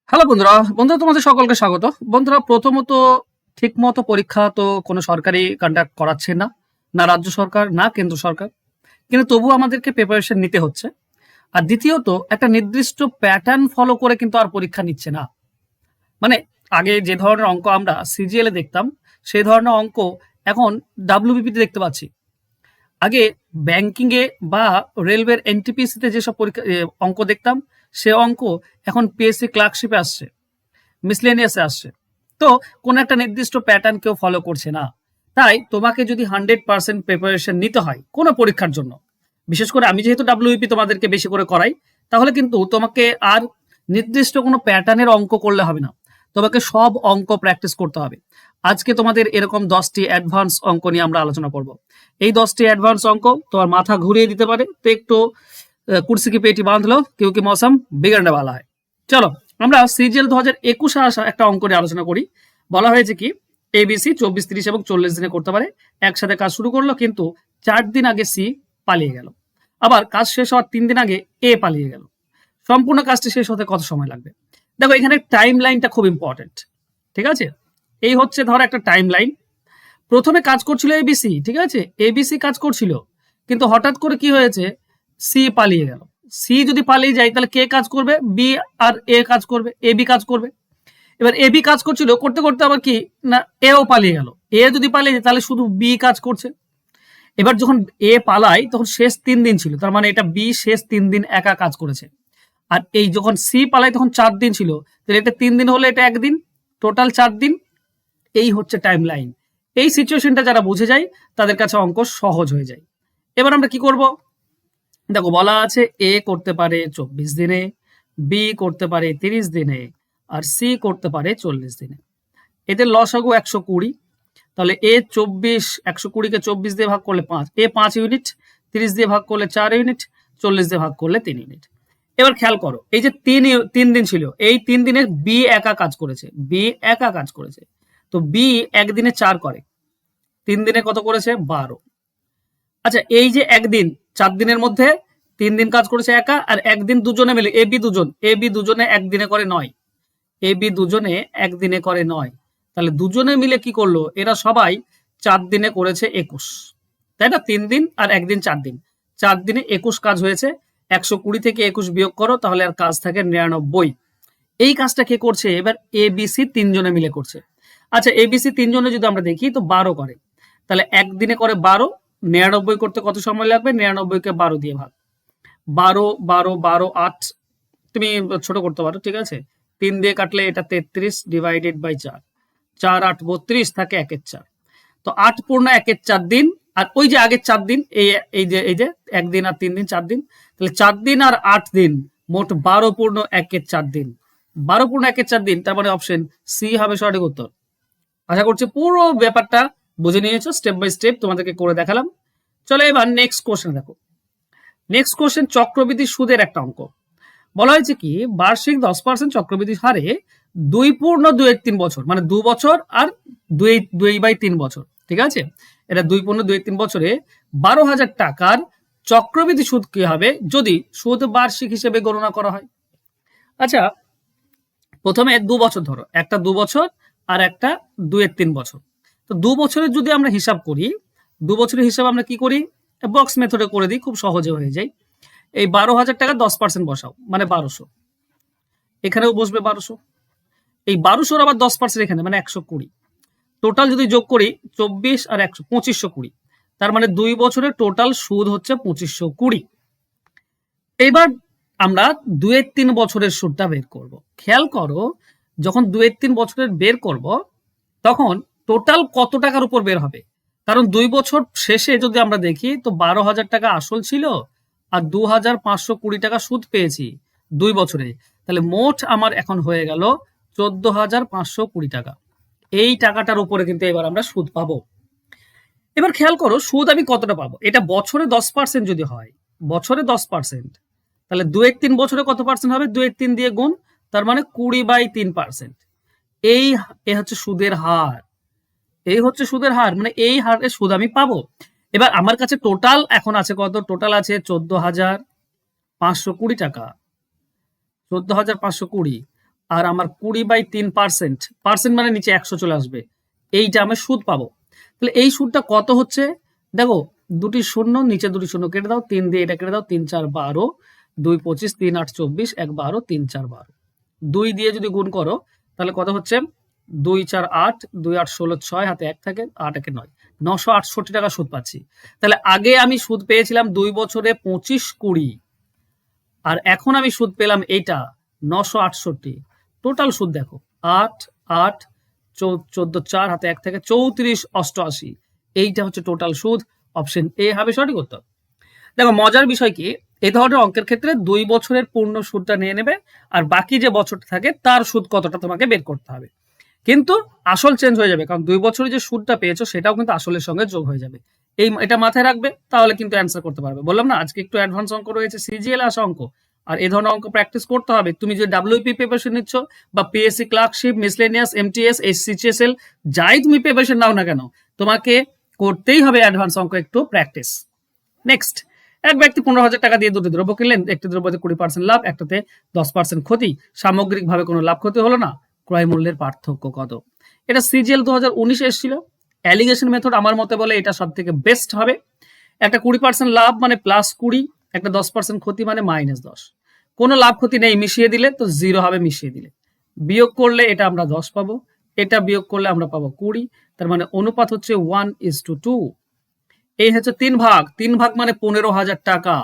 Hello বন্ধুরা, তোমাদের সকলকে স্বাগত। বন্ধুরা, প্রথমত ঠিকমতো পরীক্ষা তো কোনো সরকারি কন্ডাক্ট করাচ্ছে না, না রাজ্য সরকার না কেন্দ্র সরকার, কিন্তু তবু আমাদেরকে প্রিপারেশন নিতে হচ্ছে। আর দ্বিতীয়ত একটা নির্দিষ্ট প্যাটার্ন ফলো করে কিন্তু আর পরীক্ষা নিচ্ছে না। মানে আগে যে ধরনের অঙ্ক আমরা সিজিএল এ দেখতাম, সেই ধরনের অঙ্ক এখন ডাব্লিউবিপিতে দেখতে পাচ্ছি। আগে ব্যাংকিং এ বা রেলওয়ের এনটিপিসি তে যেসব পরীক্ষা অঙ্ক দেখতাম, সে অঙ্ক এখন পিএসসি ক্লার্কশিপে আসছে, মিসলেনিয়াসে আসছে। তো কোনো একটা নির্দিষ্ট প্যাটার্ন কেউ ফলো করছে না। তাই তোমাকে যদি 100% প্রিপারেশন নিতে হয় কোনো পরীক্ষার জন্য, বিশেষ করে আমি যেহেতু ডাব্লিউপি তোমাদেরকে বেশি করে করাই, তাহলে কিন্তু তোমাকে আর নির্দিষ্ট কোনো প্যাটার্নের অঙ্ক করলে হবে না, তোমাকে সব অঙ্ক প্র্যাকটিস করতে হবে। আজকে তোমাদের এরকম 10টি অ্যাডভান্স অঙ্ক নিয়ে আমরা আলোচনা করব। এই 10টি অ্যাডভান্স অঙ্ক তোমার মাথা ঘুরিয়ে দিতে পারে, তো একটু কুर्सी की पेटी बांध लो क्योंकि मौसम बिगड़ने वाला है। চলো আমরা সিজিএল 2021 আসা একটা অঙ্ক নিয়ে আলোচনা করি। বলা হয়েছে কি, এবিসি 24, 30 এবং 40 দিনে করতে পারে। একসাথে কাজ শুরু করলো, কিন্তু 4 দিন আগে সি পালিয়ে গেল। আবার কাজ শেষ হওয়ার 3 দিন আগে এ পালিয়ে গেল। সম্পূর্ণ কাজটি শেষ হতে কত সময় লাগবে? দেখো, এখানে টাইম লাইনটা খুব ইম্পর্টেন্ট। ঠিক আছে, এই হচ্ছে ধর একটা টাইম লাইন। প্রথমে কাজ করছিল এবিসি, ঠিক আছে, এবিসি কাজ করছিল, কিন্তু হঠাৎ করে কি হয়েছে, সি পালিয়ে গেল। সি যদি পালিয়ে যায় তাহলে কে কাজ করবে? বি আর এ কাজ করবে, এ বি কাজ করবে। এবার এ বি কাজ করছিল, করতে করতে আবার কি না, এও পালিয়ে গেল। এ যদি পালিয়ে যায় তাহলে শুধু বি কাজ করছে। এবার যখন এ পালায় তখন শেষ 3 দিন ছিল, তার মানে এটা বি শেষ 3 দিন একা কাজ করেছে। আর এই যখন সি পালায় তখন 4 দিন ছিল, তাহলে এটা 3 দিন হলে এটা 1 দিন, টোটাল 4 দিন। এই হচ্ছে টাইম লাইন। এই সিচুয়েশনটা যারা বুঝে যায় তাদের কাছে অঙ্ক সহজ হয়ে যায়। এবার আমরা কি করব? দেখো, বলা আছে এ করতে পারে 24 দিনে, বি করতে পারে 30 দিনে, আর সি করতে পারে 40 দিনে। এদের লসাগু 120। তাহলে এ 24, 120কে 24 দিয়ে ভাগ করলে 5, এ 5 ইউনিট, 30 দিয়ে ভাগ করলে 4 ইউনিট, 40 দিয়ে ভাগ করলে 3 ইউনিট। এবার খেয়াল করো, এই যে 3 দিন ছিল, এই 3 দিনে বি একা কাজ করেছে, বি একা কাজ করেছে। তো বি একদিনে 4 করে, 3 দিনে কত করেছে? 12। আচ্ছা, এই যে একদিন, 4 দিনের মধ্যে 3 দিন কাজ করেছে একা, আর একদিন দুজনে মিলে, এ বি দুজনে একদিনে করে 9, এ বি দুজনে একদিনে করে 9। তাহলে দুজনে মিলে কি করলো, এরা সবাই 4 দিনে করেছে 21, তাই না? 3 দিন আর একদিন 4 দিন, 4 দিনে 21 কাজ হয়েছে। 120 থেকে 21 বিয়োগ করো, তাহলে আর কাজ থাকে 99। এই কাজটা কে করছে? এবার এ বি সি 3 জনে মিলে করছে। আচ্ছা, এ বি সি 3 জনে যদি আমরা দেখি তো 12 করে, তাহলে একদিনে করে 12, 99 করতে কত সময় লাগবে? 99কে 12 দিয়ে ভাগ, 12 12 12 8, তুমি ছোট করতে পারো, ঠিক আছে। 3 দিয়ে কাটলে এটা 33 ডিভাইডেড বাই 4, 4 8 32, থাকে 1 4। তো 8 পূর্ণ 1 4 দিন, আর ওই যে আগের 4 দিন, এই যে একদিন আর 3 দিন, 4 দিন, তাহলে 4 দিন আর 8 দিন, মোট 12 পূর্ণ 1 4 দিন। 12 পূর্ণ 1 4 দিন, তার মানে অপশন সি হবে সঠিক উত্তর। আশা করছি পুরো ব্যাপারটা বুঝে নিয়েছো, স্টেপ বাই স্টেপ তোমাদেরকে করে দেখালাম। চলো এবার নেক্সট কোশ্চেন দেখো। নেক্সট কোশ্চেন চক্রবৃদ্ধি সুদের একটা অঙ্ক। বলা হয়েছে কি, বার্ষিক 10% চক্রবৃদ্ধি হারে 2.213 বছর, মানে 2 বছর আর 2/3 বছর, ঠিক আছে। এটা 2.213 বছরে 12,000 টাকার চক্রবৃদ্ধি সুদ কি হবে যদি সুদ বার্ষিক হিসেবে গণনা করা হয়? আচ্ছা, প্রথমে 2 বছর ধরো, একটা 2 বছর আর একটা 2/3 বছর। তো 2 বছরের যদি আমরা হিসাব করি, 2 বছরের হিসাব আমরা কি করি, বক্স মেথডে করে দিই, খুব সহজে হয়ে যায়। এই 12,000 টাকা 10% বসাও, মানে 1200, এখানেও বসবে 1200। এই 1200 আবার 10% এখানে, মানে 120। টোটাল যদি যোগ করি 24 আর 100, 2520। তার মানে 2 বছরের টোটাল সুদ হচ্ছে 2520। এইবার আমরা 2/3 বছরের সুদটা বের করব। খেয়াল করো, যখন 2/3 বছরের বের করব তখন টোটাল কত টাকার উপর বের হবে? কারণ 2 বছর শেষে যদি আমরা দেখি তো 12,000 টাকা আসল ছিল আর 2,520 টাকা সুদ পেয়েছি 2 বছরে। তাহলে মোট আমার এখন হয়ে গেল 14,520 টাকা। এই টাকাটার উপরে কিন্তু এবার আমরা সুদ পাবো। এবার খেয়াল করো, সুদ আমি কতটা পাবো? এটা বছরে 10% যদি হয়, বছরে 10%, তাহলে 2/3 বছরে কত পার্সেন্ট হবে? 2/3 দিয়ে গুণ, তার মানে 20/3%। এই হচ্ছে সুদের হার, এই হচ্ছে সুদের হার, মানে এই হারে সুদ আমি পাবো। এবার আমার কাছে টোটাল এখন আছে কত? টোটাল আছে 14,520 টাকা, 14,520। আর আমার 20/3%, পার্সেন্ট মানে নিচে 100 চলে আসবে, এইটা আমি সুদ পাবো। তাহলে এই সুদটা কত হচ্ছে? দেখো, দুটি শূন্য, নিচে দুটি শূন্য কেটে দাও, 3 দিয়ে এটা কেটে দাও, 3 4 12, 2 25, 3 8 24, 1 12, 3 4 12, 2 দিয়ে যদি গুণ করো তাহলে কত হচ্ছে? 2 4 8, 2 8 16, 6 হাতে 1 থাকে, 8 1 9, 968 টাকা সুদ পাচ্ছি। তাহলে আগে আমি সুদ পেয়েছিলাম 2 বছরে 25-20, আর এখন আমি সুদ পেলাম এইটা 968। টোটাল সুদ দেখো, 8 8 14 4 হাতে 1 থেকে 34 88, এইটা হচ্ছে টোটাল সুদ। অপশন এ হবে সঠিক উত্তর। দেখো, মজার বিষয় কি, এই ধরনের অঙ্কের ক্ষেত্রে 2 বছরের পূর্ণ সুদটা নিয়ে নেবে, আর বাকি যে বছরটা থাকে তার সুদ কতটা তোমাকে বের করতে হবে। কিন্তু আসল চেঞ্জ হয়ে যাবে, কারণ 2 বছরে যে সুদটা পেয়েছো সেটাও কিন্তু আসলের সঙ্গে যোগ হয়ে যাবে। এটা মাথায় রাখবে, তাহলে কিন্তু অ্যান্সার করতে পারবে। বললাম না আজকে একটু অ্যাডভান্স অঙ্ক রয়েছে, সিজিএল আসা অঙ্ক, আর এই ধরনের অঙ্ক প্র্যাকটিস করতে হবে। তুমি যে ডাব্লিউপি প্রিপারেশন নিচ্ছ, বা পিএসসি ক্লার্কশিপ, মিসলেনিয়াস, এমটিএস, এইচসিএসএল, যাই তুমি প্রিপারেশন নাও না কেন, তোমাকে করতেই হবে অ্যাডভান্স অঙ্ক একটু প্র্যাকটিস। নেক্সট, এক ব্যক্তি 15,000 টাকা দিয়ে দুটি দ্রব্য কিনলেন, একটি দ্রব্যতে 20% লাভ, একটাতে 10% ক্ষতি, সামগ্রিকভাবে কোনো লাভ ক্ষতি হলো না, ক্রয় মূল্যের পার্থক্য কত? এটা সিজিএল 2019 এসেছিল। অ্যালিগেশন মেথড আমার মতে বলে এটা সব থেকে বেস্ট হবে। একটা 20% লাভ মানে +20, একটা 10% ক্ষতি মানে -10। কোনো লাভ ক্ষতি নেই, মিশিয়ে দিলে তো 0 হবে, মিশিয়ে দিলে বিয়োগ করলে এটা আমরা 10 পাবো, এটা বিয়োগ করলে আমরা পাবো 20, তার মানে অনুপাত হচ্ছে 1:2। এই হচ্ছে 3 ভাগ মানে 15,000 টাকা,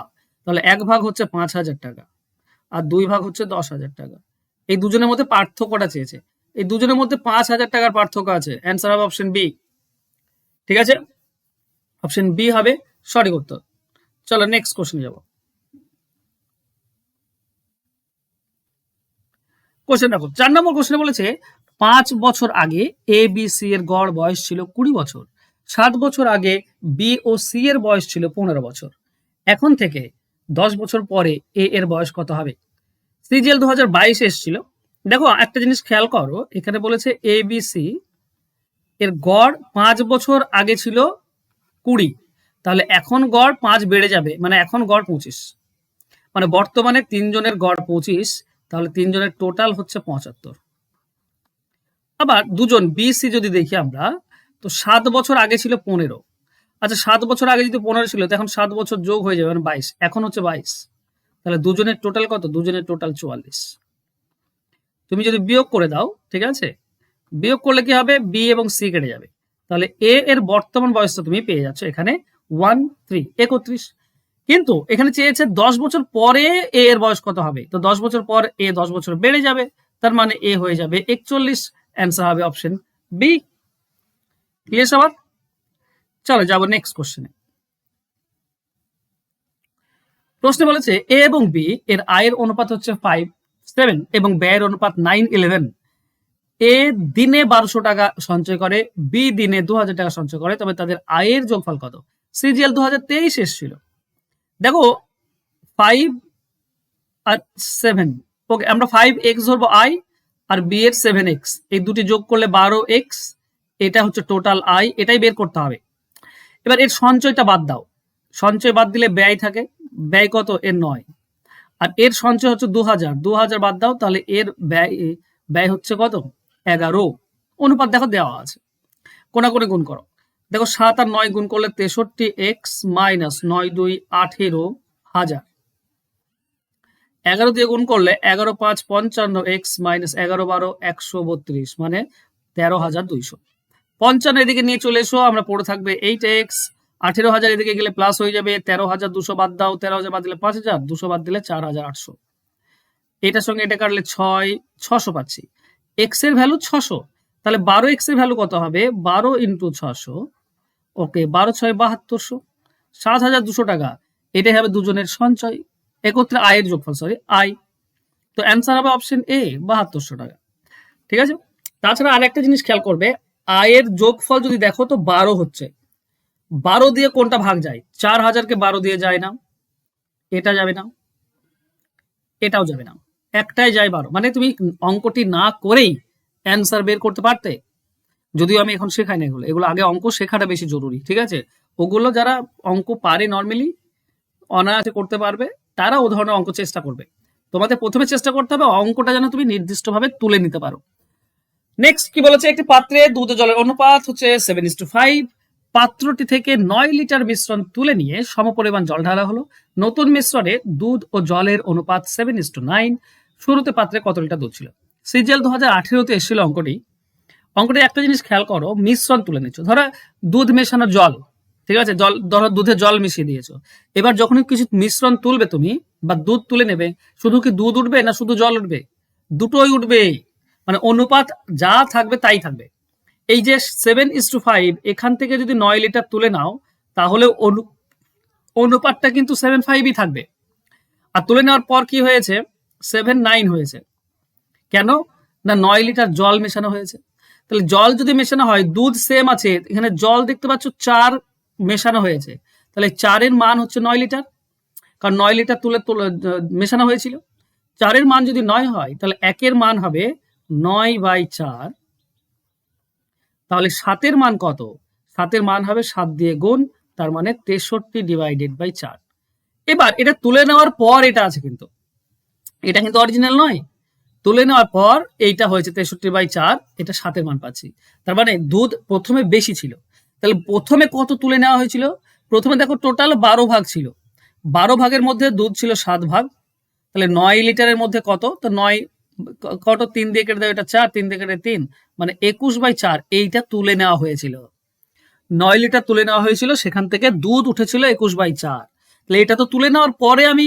তাহলে 1 ভাগ হচ্ছে 5,000 টাকা, আর 2 ভাগ হচ্ছে 10,000 টাকা। এই দুজনের মধ্যে পার্থক্যটা চেয়েছে, এই দুজনের মধ্যে 5,000 টাকার পার্থক্য আছে, অ্যান্সার হবে অপশন বি। ঠিক আছে, অপশন বি হবে সঠিক উত্তর। চলো নেক্সট কোশ্চেন যাব। কোশ্চেন দেখো, 4 নম্বর কোশ্চেনে বলেছে 5 বছর আগে এ বি সি এর গড় বয়স ছিল 20 বছর, 7 বছর আগে বি ও সি এর বয়স ছিল 15 বছর, এখন থেকে 10 বছর পরে এ এর বয়স কত হবে? সিজিএল 2022 এসেছিল। দেখো, একটা জিনিস খেয়াল করো, এখানে বলেছে এ বি সি এর গড় 5 বছর আগে ছিল 20, তাহলে এখন গড় 5 বেড়ে যাবে, মানে এখন গড় 25, মানে বর্তমানে 3 জনের গড় 25, তাহলে 3 জনের টোটাল হচ্ছে 75। আবার দুজন বি সি যদি দেখি আমরা, তো 7 বছর আগে ছিল 15। আচ্ছা, 7 বছর আগে যদি 15 ছিল, তো এখন 7 বছর যোগ হয়ে যাবে, মানে 22, এখন হচ্ছে 22, তাহলে দুজনের টোটাল কত? দুজনের টোটাল 44। তুমি যদি বিয়োগ করে দাও, ঠিক আছে, বিয়োগ করলে কি হবে? বি এবং সি কেটে যাবে, তাহলে এ এর বর্তমান বয়সটা তুমি পেয়ে যাচ্ছ এখানে 31। কিন্তু এখানে চেয়েছে 10 বছর পরে এ এর বয়স কত হবে, তো 10 বছর পর এ 10 বছর বেড়ে যাবে, তার মানে এ হয়ে যাবে 41। অ্যান্সার হবে অপশন বি। ক্লিয়ার সবার? চলো যাবো নেক্সট কোশ্চেনে। প্রশ্নে বলেছে এ এবং বি এর আয়ের অনুপাত হচ্ছে 5:7 এবং ব্যয়ের অনুপাত 9:11। এ দিনে 1200 টাকা সঞ্চয় করে, বি দিনে 2000 টাকা সঞ্চয় করে, তবে তাদের আয়ের যোগফল কত? সিজিএল 2023 এসেছিল। দেখো, 5 আর 7, ওকে, আমরা 5x ধরবো আই, আর বি এর 7x, এই দুটি যোগ করলে 12x, এটা হচ্ছে টোটাল আই, এটাই বের করতে হবে। এবার এর সঞ্চয়টা বাদ দাও, সঞ্চয় বাদ দিলে ব্যয় থাকে, ব্যয় কত? এর 9, আর এর সঞ্চয় হচ্ছে 2000 বাদ দাও, তাহলে এর ব্যয় হচ্ছে কত? 11। অনুপাত দেখো দেওয়া আছে, কোনাকুনি গুণ করো। দেখো, 7 আর 9 গুণ করলে 63x মাইনাস 9 2 18,000, 11 দিয়ে গুণ করলে 11 5 55x মাইনাস 11 12 132, মানে 13,200। 55 এদিকে নিয়ে চলে এসো, আমরা পড়ে থাকবে 8x, 18,000 এদিকে গেলে প্লাস হয়ে যাবে, 13,200 বাদ দাও, 13,000 বাদ দিলে 5,000, 200 বাদ দিলে 4,800, এটার সঙ্গে এটা কাটলে 600 পাচ্ছি। এক্স এর ভ্যালু 600, তাহলে 12x এর ভ্যালু কত হবে? 12 ইন্টু 600, ওকে, 12 6 7200, 7,200 টাকা, এটাই হবে দুজনের সঞ্চয়, একত্রে আয়ের যোগফল, সরি আয়। তো অ্যান্সার হবে অপশন এ, 7200 টাকা। ঠিক আছে, তাছাড়া আরেকটা জিনিস খেয়াল করবে, আয়ের যোগফল যদি দেখো তো 12 হচ্ছে, 12 দিয়ে কোনটা ভাগ যায়? 4,000-কে 12 দিয়ে যায় না, এটা যাবে না, এটাও যাবে না, একটাই যায় 12, মানে তুমি অঙ্কটি না করেই অ্যান্সার বের করতে পারতে। যদিও আমি এখন শেখাই না এগুলো, এগুলো আগে অঙ্ক শেখাটা বেশি জরুরি, ঠিক আছে? ওগুলো যারা অঙ্ক পারে নর্মালি, অনায়াসে করতে পারবে, তারা ও ধরনের অঙ্ক চেষ্টা করবে। তোমাদের প্রথমে চেষ্টা করতে হবে অঙ্কটা যেন তুমি নির্দিষ্টভাবে তুলে নিতে পারো। নেক্সট কি বলেছে, একটি পাত্রে দুধ ও জলের অনুপাত হচ্ছে 7:5। পাত্রটি থেকে 9 লিটার মিশ্রণ তুলে নিয়ে সমপরিমাণ জল ঢালা হলো। নতুন মিশ্রণে দুধ ও জলের অনুপাত 7:9। শুরুতে পাত্রে কত লিটার দুধ ছিল? সিজিএল 2018-তে এসেছিল অঙ্কটি। একটা জিনিস খেয়াল করো, মিশ্রণ তুলে নিচ্ছ, ধরো দুধ মেশানো জল, ঠিক আছে, জল ধরো দুধে জল মিশিয়ে দিয়েছো। এবার যখনই কিছু মিশ্রণ তুলবে তুমি বা দুধ তুলে নেবে, শুধু কি দুধ উঠবে না শুধু জল উঠবে? দুটোই উঠবে, মানে অনুপাত যা থাকবে তাই থাকবে। এই যে 7:5, এখান থেকে যদি 9 লিটার তুলে নাও তাহলে অনুপাতটা কিন্তু 7:5ই থাকবে। আর তুলে নেওয়ার পর কি হয়েছে, 7:9 হয়েছে। কেন না 9 লিটার জল মেশানো হয়েছে। তাহলে জল যদি মেশানো হয়, দুধ সেম আছে, এখানে জল দেখতে পাচ্ছ 4 মেশানো হয়েছে, তাহলে 4-এর মান হচ্ছে 9 লিটার, কারণ 9 লিটার তুলে মেশানো হয়েছিল। 4-এর মান যদি 9 হয় তাহলে 1-এর মান হবে 9/4। তাহলে 7-এর মান কত? 7-এর মান হবে 7 দিয়ে গুণ, তার মানে 63/4। এবার এটা তুলে নেওয়ার পর এটা আছে, কিন্তু এটা কিন্তু অরিজিনাল নয়। তুলে নেওয়ার পর এইটা হয়েছে 63/4, এটা 7-এর মান পাচ্ছি। তার মানে দুধ প্রথমে বেশি ছিল। তাহলে প্রথমে কত তুলে নেওয়া হয়েছিল? প্রথমে দেখো টোটাল 12 ভাগ ছিল, 12 ভাগের মধ্যে দুধ ছিল 7 ভাগ। তাহলে 9 লিটারের মধ্যে কত? তো 9 কত, 3 দিয়ে কেটে দাও, এটা 4, 3 দিয়ে কেটে 3, মানে 21/4 এইটা তুলে নেওয়া হয়েছিল। 9 লিটার তুলে নেওয়া হয়েছিল, সেখান থেকে দুধ উঠেছিল 21/4। তাহলে এটা তো তুলে নেওয়ার পরে আমি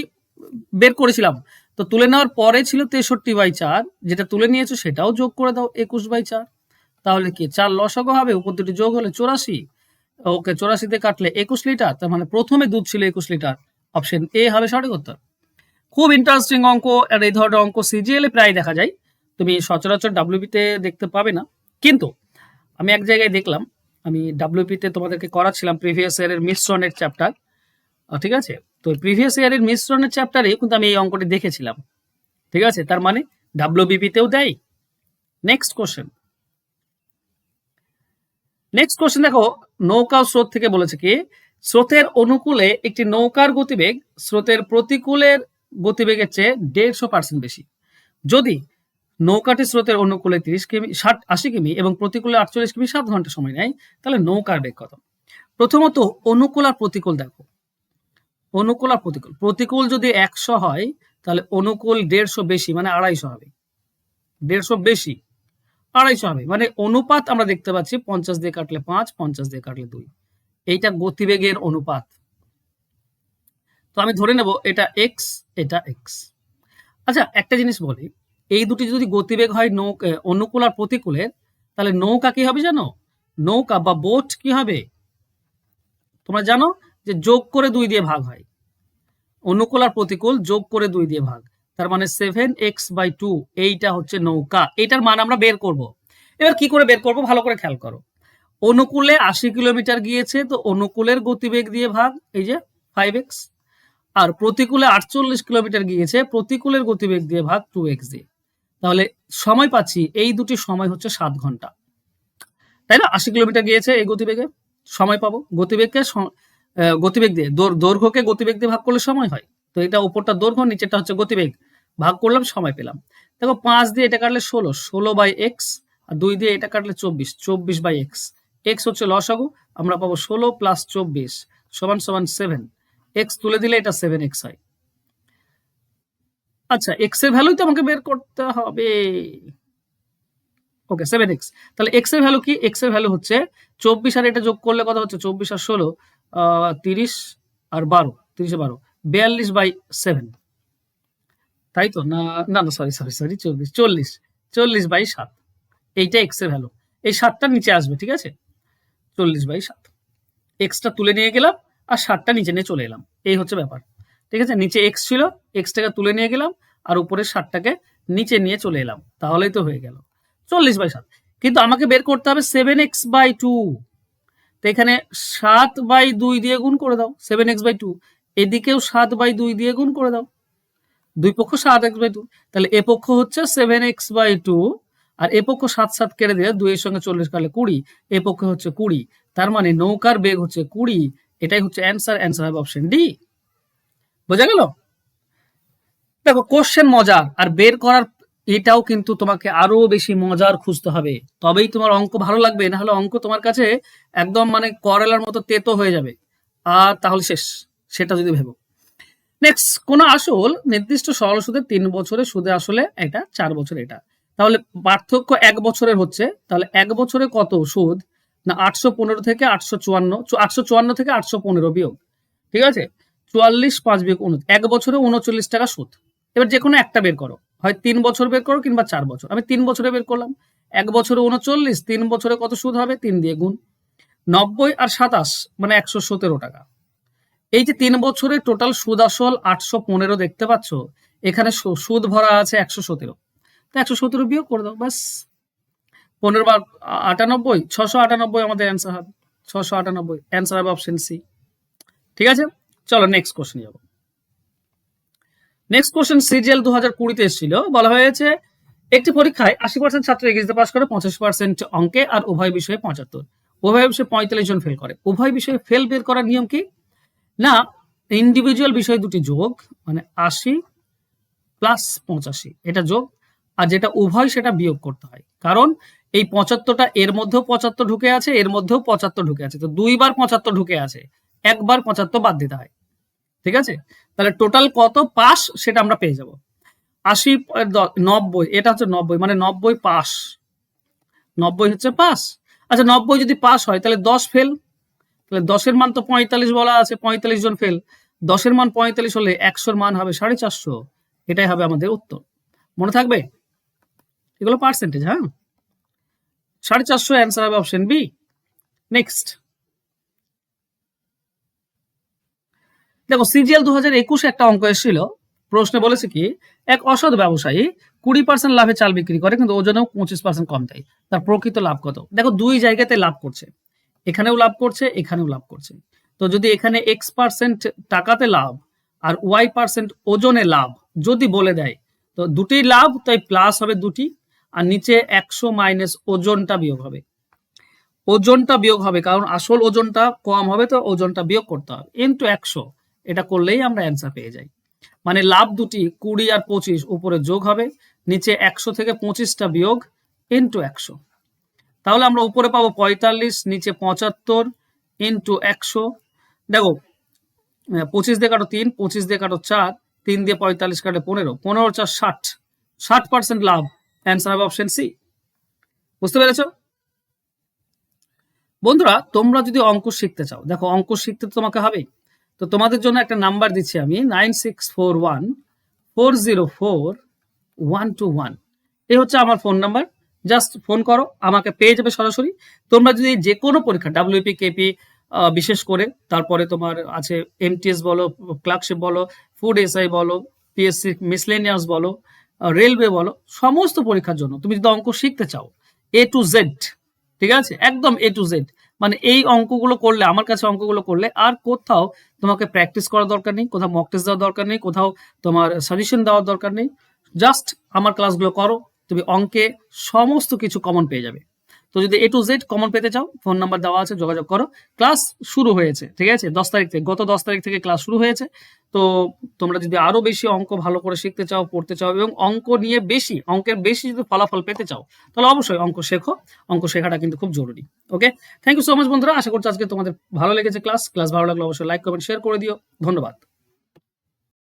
বের করেছিলাম, তো তুলে নেওয়ার পরে ছিল 63/4, যেটা তুলে নিয়েছো সেটাও যোগ করে দাও 21/4। তাহলে কি 4 লসাগু হবে, উপর দুটি যোগ হলে 84। ওকে, 84 দিয়ে কাটলে 21 লিটার, তার মানে প্রথমে দুধ ছিল 21 লিটার। অপশন এ হবে সঠিক উত্তর। খুব ইন্টারেস্টিং অঙ্ক, আর এই ধরনের অঙ্ক সিজিএল এ প্রায় দেখা যায়, তুমি সচরাচর ডাব্লিউবিতে দেখতে পাবে না। কিন্তু আমি এক জায়গায় দেখলাম, আমি ডাব্লিউপিতে তোমাদেরকে করাচ্ছিলাম প্রিভিয়াস ইয়ারের মিশ্রণের চ্যাপ্টার, ঠিক আছে, তো প্রিভিয়াস ইয়ারের মিশ্রণের চ্যাপ্টারে কিন্তু আমি এই অঙ্কটি দেখেছিলাম, ঠিক আছে, তার মানে ডাব্লিউবিপিতেও দেয়। নেক্সট কোশ্চেন দেখো, নৌকা স্রোত থেকে বলেছে কি, স্রোতের অনুকূলে একটি নৌকার গতিবেগ স্রোতের প্রতিকূলের গতিবেগের চেয়ে 150% বেশি। যদি নৌকাটি স্রোতের অনুকূলে 30 কিমি 80 কিমি এবং প্রতিকূলে 48 কিমি 7 ঘন্টা সময় নেয়, তাহলে নৌকার বেগ কত? প্রথমত অনুকূল আর প্রতিকূল দেখো, অনুকূল আর প্রতিকূল। প্রতিকূল যদি 100 হয় তাহলে অনুকূল 150 বেশি, মানে 250 হবে। 150 বেশি, 250 হবে, মানে অনুপাত আমরা দেখতে পাচ্ছি 50 দিয়ে কাটলে 5, 50 দিয়ে কাটলে 2, এইটা গতিবেগের অনুপাত। তো আমি ধরে নেব এটা এক্স, এটা এক্স। আচ্ছা একটা জিনিস বলি, এই দুটি যদি গতিবেগ হয় অনুকূল আর প্রতিকূলের, তাহলে নৌকা কি হবে জানো? নৌকা বা বোট কি হবে তোমরা জানো, যে যোগ করে 2 দিয়ে ভাগ হয়। অনুকূল আর প্রতিকূল যোগ করে 2 দিয়ে ভাগ, তার মানে 7x/2, এইটা হচ্ছে নৌকা। এটার মান আমরা বের করব। এবার কি করে বের করব ভালো করে খেয়াল করো। অনুকূলে 80 কিলোমিটার গিয়েছে, তো অনুকূলের গতিবেগ দিয়ে ভাগ, এই যে 5x। আর প্রতিকূলে 48 কিলোমিটার গিয়েছে, প্রতিকূলের গতিবেগ দিয়ে ভাগ 2x দিয়ে। তাহলে সময় পাচ্ছি, এই দুটি সময় হচ্ছে 7 ঘন্টা, তাই না? 80 কিলোমিটার গিয়েছে, এই গতিবেগে সময় পাবো। গতিবেগ দিয়ে দৈর্ঘ্যকে গতিবেগ দিয়ে ভাগ করলে সময় হয়, তো এটা উপরটা দৈর্ঘ্য, নিচেটা হচ্ছে গতিবেগ, ভাগ করলাম, সময় পেলাম। দেখো 5 দিয়ে এটা কাটলে 16, 16/x, আর 2 দিয়ে এটা কাটলে 24, 24/x। x হচ্ছে লসাগু, আমরা পাবো 16 + 24 = 7। x তুলে দিলে এটা 7x হয়। আচ্ছা x এর ভ্যালুই তো আমাকে বের করতে হবে। ওকে 7x, তাহলে x এর ভ্যালু কি? x এর ভ্যালু হচ্ছে 24, আর এটা যোগ করলে কত হচ্ছে, 24 আর 16, 30 আর 12, 30 আর 12, 42/7, তাই তো? না না না, সরি 40/7, এইটা x এর ভ্যালু। এই 7টা নিচে আসবে, ঠিক আছে, 40/7। এক্সটা তুলে নিয়ে গেলাম আর 7টা নিচে নিয়ে চলে এলাম, এই হচ্ছে ব্যাপার, ঠিক আছে। নিচে এক্স ছিল, এক্সটাকে তুলে নিয়ে গেলাম আর উপরে 7টাকে নিচে নিয়ে চলে এলাম, তাহলেই তো হয়ে গেল 40/7। কিন্তু আমাকে বের করতে হবে 7x/2, তো এখানে 7/2 দিয়ে গুণ করে দাও, 7x/2, এদিকেও 7/2 দিয়ে গুণ করে দাও, দুই পক্ষ 7x/2, তাহলে এ পক্ষ হচ্ছে 7x/2, আর এ পক্ষ 7 7 কেটে দিয়ে 2 এর সঙ্গে 40 কাটলে 20, এ পক্ষে হচ্ছে 20, তার মানে নৌকার বেগ হচ্ছে 20। এটাই হচ্ছে অ্যান্সার হবে অপশন ডি। বোঝা গেল? দেখো কোশ্চেন মজার আর বের করার এটাও কিন্তু তোমাকে আরো বেশি মজার খুঁজতে হবে, তবেই তোমার অঙ্ক ভালো লাগবে, না হলে অঙ্ক তোমার কাছে একদম মানে করলার মতো তেতো হয়ে যাবে, আর তাহলে শেষ, সেটা যদি ভেবো। নেক্সট, কোন আসল নির্দিষ্ট সরল সুদে 3 বছরের সুদে আসলে এটা 4 বছর এটা, তাহলে পার্থক্য 1 বছরের হচ্ছে, তাহলে 1 বছরে কত সুদ, না 815 থেকে 854, 854 থেকে 815 বিয়োগ, ঠিক আছে, 44 5 বিয়োগ 1 বছরে 39 টাকা সুদ। এবার যে কোনো একটা বের করো, হয় 3 বছর বের করো কিংবা 4 বছর। আমি 3 বছরে বের করলাম, 1 বছরে 39, 3 বছরে কত সুদ হবে, 3 দিয়ে গুণ, 90 আর 27 মানে 117 টাকা। এই যে 3 বছরের টোটাল সুদ আসল 815 দেখতে পাচ্ছ, এখানে সুদ ভরা আছে 117, তো 117 বিয়োগ করে দাও, ব্যাস। 15 বার 98, 698 আমাদের অ্যান্সার হবে, 698 অ্যান্সার হবে অপশন সি। ঠিক আছে, চলো নেক্সট কোশ্চেন যাবো। নেক্সট কোশ্চেন সিজিএল 2020-তে এসেছিল, বলা হয়েছে একটি পরীক্ষায় 80% ছাত্র ইংরেজিতে পাস করে, 85% অঙ্কে আর উভয় বিষয়ে 75, উভয় বিষয়ে 45 জন ফেল করে। উভয় বিষয়ে ফেল বের করার নিয়ম কি, না ইন্ডিভিজুয়াল বিষয় দুটি যোগ, মানে 80 প্লাস 85 এটা যোগ, আর যেটা উভয় সেটা বিয়োগ করতে হয়, কারণ এই 75টা এর মধ্যেও 75 ঢুকে আছে, এর মধ্যেও 75 ঢুকে আছে, তো দুইবার 75 ঢুকে আছে, একবার 75 বাদ দিতে হয়। ঠিক আছে, তাহলে টোটাল কত পাস সেটা আমরা পেয়ে যাব। 80 90 এটা হচ্ছে 90, মানে 90 পাস, 90 হচ্ছে পাস। আচ্ছা 90 যদি পাস হয় তাহলে 10 ফেল, তাহলে 10-এর মান তো 45 বলা আছে, 45 জন ফেল, 10-এর মান 45 হলে 100-এর মান হবে 450, এটাই হবে আমাদের উত্তর। মনে থাকবে, এগুলো পার্সেন্টেজ, হ্যাঁ, 450 অ্যান্সার হবে অপশন বি। নেক্সট দেখো, সিজিএল 2021 একটা অঙ্ক এসেছিল, প্রশ্নে বলেছে কি, এক অসৎ ব্যবসায়ী 20% লাভে চাল বিক্রি করে কিন্তু ওজনেও 25% কম দেয়, তার প্রকৃত লাভ কত। দেখো দুই জায়গাতে লাভ করছে, এখানেও লাভ করছে, এখানেও লাভ করছে, তো যদি এখানে X% টাকাতে লাভ আর Y% ওজনে লাভ যদি বলে দেয়, তো দুটি লাভ তাই প্লাস হবে দুটি, আর নিচে 100 মাইনাস ওজনটা বিয়োগ হবে, ওজনটা বিয়োগ হবে কারণ আসল ওজনটা কম হবে, তো ওজনটা বিয়োগ করতে হবে, ইন্টু 100, এটা করলেই আমরা অ্যান্সার পেয়ে যাই। মানে লাভ দুটি 20 আর 25 উপরে যোগ হবে, নিচে 100 থেকে 25টা বিয়োগ, ইন্টু 100, তাহলে আমরা উপরে পাবো 45, নিচে 75 ইন্টু 100। দেখো 25 দিয়ে কাটো 3, 25 দিয়ে কাটো 4, 3 দিয়ে 45 কাটে 15, 15 4 60, 60% লাভ, অ্যান্সার হবে অপশন সি। বুঝতে পেরেছো বন্ধুরা? তোমরা যদি অঙ্ক শিখতে চাও, দেখো অঙ্ক শিখতে তো তোমাকে হবে, তো তোমাদের জন্য একটা নাম্বার দিচ্ছি আমি, 9641404121, এই হচ্ছে আমার ফোন নাম্বার, জাস্ট ফোন করো, আমাকে পেয়ে যাবে সরাসরি। তোমরা যদি যে কোনো পরীক্ষা ডাব্লিউপি কেপি বিশেষ করে, তারপরে তোমার আছে এমটিএস বলো, ক্লার্কশিপ বলো, ফুড এসআই বলো, পিএসসি মিসলেনিয়াস বলো, রেলওয়ে বলো, সমস্ত পরীক্ষার জন্য তুমি যদি অঙ্ক শিখতে চাও A to Z, ঠিক আছে, একদম A to Z, মানে এই অঙ্কগুলো করলে, আমার কাছে অঙ্কগুলো করলে আর কোথাও তোমাকে প্র্যাকটিস করার দরকার নেই, কোথাও মক টেস্ট দেওয়ার দরকার নেই, কোথাও তোমার সাজেশন দেওয়ার দরকার নেই, জাস্ট আমার ক্লাসগুলো করো, তুমি অঙ্কে সমস্ত কিছু কমন পেয়ে যাবে। তো যদি A to Z কমন পেতে চাও, ফোন নাম্বার দেওয়া আছে, যোগাযোগ করো। ক্লাস শুরু হয়েছে, ঠিক আছে, 10 তারিখ থেকে, গত 10 তারিখ থেকে ক্লাস শুরু হয়েছে। তো তোমরা যদি আরো বেশি অঙ্ক ভালো করে শিখতে চাও, পড়তে চাও, এবং অঙ্ক নিয়ে বেশি, অঙ্কের বেশি যদি ফলাফল পেতে চাও, তাহলে অবশ্যই অঙ্ক শেখো, অঙ্ক শেখাটা কিন্তু খুব জরুরি। ওকে, থ্যাংক ইউ সো মাচ বন্ধুরা, আশা করছি আজকে তোমাদের ভালো লেগেছে ক্লাস ভালো লাগলে অবশ্যই লাইক কমেন্ট শেয়ার করে দিও, ধন্যবাদ।